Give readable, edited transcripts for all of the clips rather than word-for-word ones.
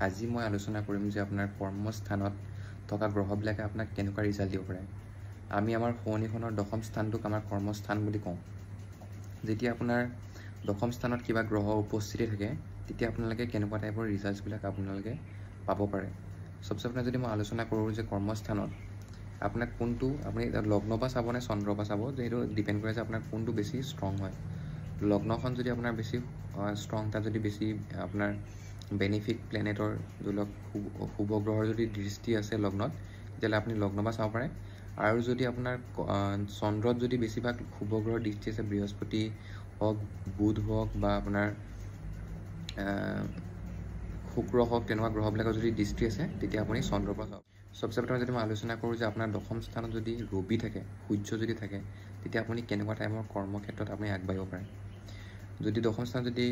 আজি মই আলোচনা কৰিম যে আপোনাৰ কৰ্মস্থানত থকা গ্ৰহবিলাকে আপোনাক কেনেকুৱা ৰিজাল্ট দিব পাৰে। আমি আমাৰ শোৱনিখনৰ দশম স্থানটোক আমাৰ কৰ্মস্থান বুলি কওঁ। যেতিয়া আপোনাৰ দশম স্থানত কিবা গ্ৰহ উপস্থিতি থাকে তেতিয়া আপোনালোকে কেনেকুৱা টাইপৰ ৰিজাল্টছবিলাক আপোনালোকে পাব পাৰে। চবচে প্ৰথমে যদি মই আলোচনা কৰোঁ যে কৰ্মস্থানত আপোনাক কোনটো আপুনি লগ্ন পৰা চাব নে চন্দ্ৰ পৰা চাব, যিহেতু ডিপেণ্ড কৰে যে আপোনাৰ কোনটো বেছি ষ্ট্ৰং হয়। লগ্নখন যদি আপোনাৰ বেছি ষ্ট্ৰং, তাত যদি বেছি আপোনাৰ বেনিফিক প্লেনেটৰ ধৰি লওক শুভ গ্ৰহৰ যদি দৃষ্টি আছে লগ্নত, তেতিয়াহ'লে আপুনি লগ্ন পৰা চাব পাৰে। আৰু যদি আপোনাৰ চন্দ্ৰত যদি বেছিভাগ শুভ গ্ৰহৰ দৃষ্টি আছে, বৃহস্পতি হওক, বুধ হওক বা আপোনাৰ শুক্ৰ হওক, তেনেকুৱা গ্ৰহবিলাকৰ যদি দৃষ্টি আছে তেতিয়া আপুনি চন্দ্ৰৰ পৰা চাওক। চবচে প্ৰথমে যদি মই আলোচনা কৰোঁ যে আপোনাৰ দশম স্থানত যদি ৰবি থাকে, সূৰ্য যদি থাকে, তেতিয়া আপুনি কেনেকুৱা টাইমৰ কৰ্মক্ষেত্ৰত আপুনি আগবাঢ়িব পাৰে। যদি দশম স্থানত যদি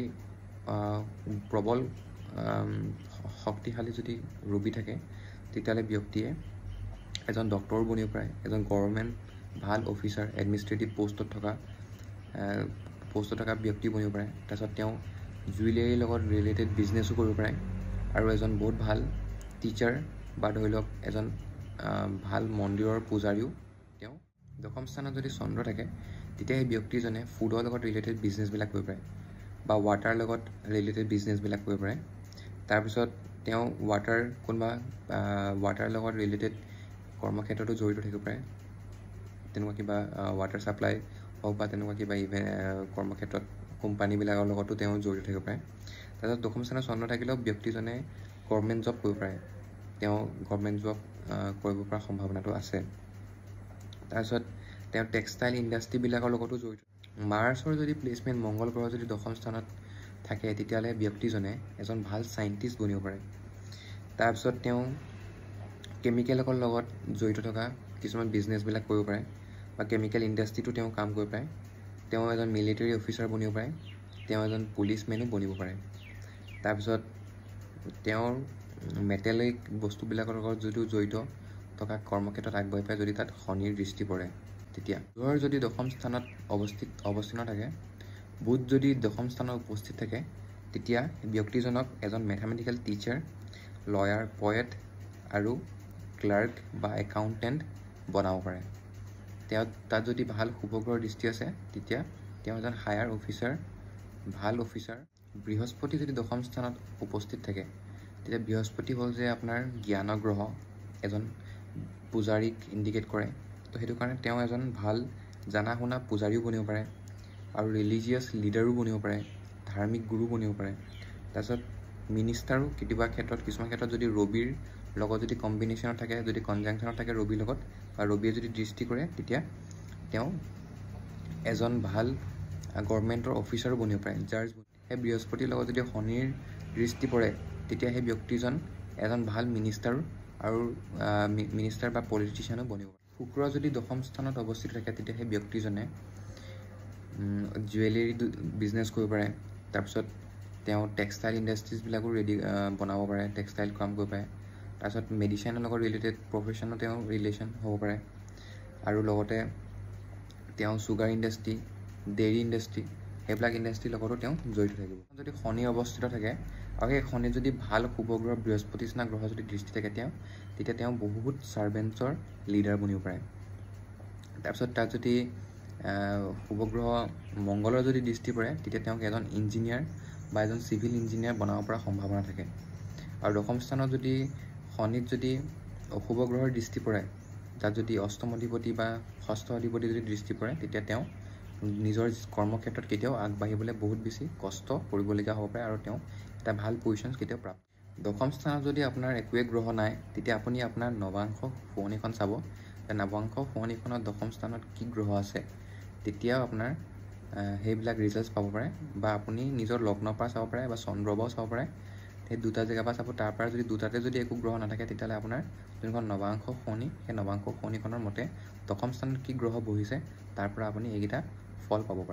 প্ৰবল শক্তিশালী যদি ৰবি থাকে, তেতিয়াহ'লে ব্যক্তিয়ে এজন ডক্টৰো বনিব পাৰে, এজন গভৰ্ণমেণ্ট ভাল অফিচাৰ, এডমিনিষ্ট্ৰেটিভ পষ্টত থকা ব্যক্তি বনিব পাৰে। তাৰপিছত তেওঁ জুৱেলাৰীৰ লগত ৰিলেটেড বিজনেছো কৰিব পাৰে। আৰু এজন বহুত ভাল টিচাৰ বা ধৰি লওক এজন ভাল মন্দিৰৰ পূজাৰীও তেওঁ। দশম স্থানত যদি চন্দ্ৰ থাকে তেতিয়া সেই ব্যক্তিজনে ফুডৰ লগত ৰিলেটেড বিজনেছবিলাক কৰিব পাৰে বা ৱাটাৰ লগত ৰিলেটেড বিজনেছবিলাক কৰিব পাৰে। তাৰপিছত তেওঁ কোনোবা ৱাটাৰ লগত ৰিলেটেড কৰ্মক্ষেত্ৰতো জড়িত থাকিব পাৰে, তেনেকুৱা কিবা ৱাটাৰ ছাপ্লাই হওক বা তেনেকুৱা কিবা কৰ্মক্ষেত্ৰত কোম্পানীবিলাকৰ লগতো তেওঁ জড়িত থাকিব পাৰে। তাৰপিছত দশম স্থানত চন্দ্ৰ থাকিলেও ব্যক্তিজনে গভৰ্ণমেণ্ট জব কৰিব পাৰে, তেওঁ গভৰ্ণমেণ্ট জব কৰিব পৰা সম্ভাৱনাটো আছে। তাৰপিছত তেওঁ টেক্সটাইল ইণ্ডাষ্ট্ৰীবিলাকৰ লগতো জড়িত। মাৰ্চৰ যদি প্লেচমেণ্ট মংগল গ্ৰহ যদি দশম স্থানত থাকে তেতিয়াহ'লে ব্যক্তিজনে এজন ভাল চাইণ্টিষ্ট বনিব পাৰে। তাৰপিছত তেওঁ কেমিকেলৰ লগত জড়িত থকা কিছুমান বিজনেছবিলাক কৰিব পাৰে বা কেমিকেল ইণ্ডাষ্ট্ৰীটো তেওঁ কাম কৰিব পাৰে। তেওঁ এজন মিলিটাৰী অফিচাৰ বনিব পাৰে, তেওঁ এজন পুলিচমেনো বনিব পাৰে। তাৰপিছত তেওঁৰ মেটেলিক বস্তুবিলাকৰ লগত যদিও জড়িত থকা কৰ্মক্ষেত্ৰত আগবাঢ়ি পায় যদি তাত শনিৰ দৃষ্টি পৰে। তেতিয়া বুধৰ যদি দশম স্থানত অৱস্থান থাকে, বুধ যদি দশম স্থানত উপস্থিত থাকে তেতিয়া ব্যক্তিজনক এজন মেথামেটিকেল টিচাৰ, লয়াৰ, পয়েট আৰু ক্লাৰ্ক বা একাউণ্টেণ্ট বনাব পাৰে। তাত যদি ভাল শুভ গ্ৰহৰ দৃষ্টি আছে তেতিয়া তেওঁ এজন হায়াৰ অফিচাৰ, ভাল অফিচাৰ। বৃহস্পতি যদি দশম স্থানত উপস্থিত থাকে তেতিয়া বৃহস্পতি হ'ল যে আপোনাৰ জ্ঞানৰ গ্ৰহ, এজন পূজাৰীক ইণ্ডিকেট কৰে। তো সেইটো কাৰণে তেওঁ এজন ভাল জানা শুনা পূজাৰীও বনিব পাৰে আৰু ৰিলিজিয়াছ লিডাৰো বনিব পাৰে, ধাৰ্মিক গুৰু বনিব পাৰে। তাৰপিছত মিনিষ্টাৰো কিছুমান ক্ষেত্ৰত যদি ৰবিৰ লগত যদি কম্বিনেশ্যনত থাকে, যদি কনজাংশ্যনত থাকে ৰবিৰ লগত বা ৰবিয়ে যদি দৃষ্টি কৰে তেতিয়া তেওঁ এজন ভাল গভৰ্ণমেণ্টৰ অফিচাৰো বনিব পাৰে। সেই বৃহস্পতিৰ লগত যদি শনিৰ দৃষ্টি পৰে তেতিয়া সেই ব্যক্তিজন এজন ভাল মিনিষ্টাৰ বা পলিটিচিয়ানো বনিব পাৰে। শুক্ৰ যদি দশম স্থানত অৱস্থিত থাকে তেতিয়া সেই ব্যক্তিজনে জুৱেলাৰী বিজনেছ কৰিব পাৰে। তাৰপিছত তেওঁ টেক্সটাইল ইণ্ডাষ্ট্ৰিজবিলাকো বনাব পাৰে, টেক্সটাইল কাম কৰিব পাৰে। তাৰপিছত মেডিচিনৰ লগত ৰিলেটেড প্ৰফেশ্যনো তেওঁ ৰিলেশ্যন হ'ব পাৰে। আৰু লগতে তেওঁ চুগাৰ ইণ্ডাষ্ট্ৰী, ডেইৰী ইণ্ডাষ্ট্ৰী, সেইবিলাক ইণ্ডাষ্ট্ৰীৰ লগতো তেওঁ জড়িত থাকিব। যদি শনি অৱস্থিত থাকে আৰু সেই শনি যদি ভাল শুভ গ্ৰহ বৃহস্পতি নিচিনা গ্ৰহ যদি দৃষ্টি থাকে তেতিয়া তেওঁ বহুত ছাৰ্ভেণ্টছৰ লিডাৰ বনিব পাৰে। তাৰপিছত তাত যদি শুভ গ্ৰহ মংগলৰ যদি দৃষ্টি পৰে তেতিয়া তেওঁক এজন ইঞ্জিনিয়াৰ বা এজন চিভিল ইঞ্জিনিয়াৰ বনাব পৰা সম্ভাৱনা থাকে। আৰু দশম স্থানত যদি শনিত যদি অশুভ গ্ৰহৰ দৃষ্টি পৰে, তাত যদি অষ্টম অধিপতি বা ষষ্ঠ অধিপতি যদি দৃষ্টি পৰে তেতিয়া তেওঁ নিজৰ কৰ্মক্ষেত্ৰত কেতিয়াও আগবাঢ়িবলৈ বহুত বেছি কষ্ট কৰিবলগীয়া হ'ব পাৰে আৰু তেওঁ এটা ভাল পজিশ্যন কেতিয়াও প্ৰাপ্ত। দশম স্থানত যদি আপোনাৰ একোৱে গ্ৰহ নাই তেতিয়া আপুনি আপোনাৰ নৱাংশ শুৱনিখন চাব। নৱাংশ শুৱনিখনত দশম স্থানত কি গ্ৰহ আছে তেতিয়াও আপোনাৰ সেইবিলাক ৰিজাল্টছ পাব পাৰে। বা আপুনি নিজৰ লগ্নৰ পৰা চাব পাৰে বা চন্দ্ৰৰ পৰাও চাব পাৰে। সেই দুটা জেগাৰ পৰা চাব। তাৰ পৰা যদি দুটাতে যদি একো গ্ৰহ নাথাকে তেতিয়াহ'লে আপোনাৰ যোনখন নৱাংশ শুৱনি, সেই নৱাংশ শুৱনিখনৰ মতে দশম স্থানত কি গ্ৰহ বহিছে তাৰ পৰা আপুনি এইকেইটা ফল পাব পাৰে।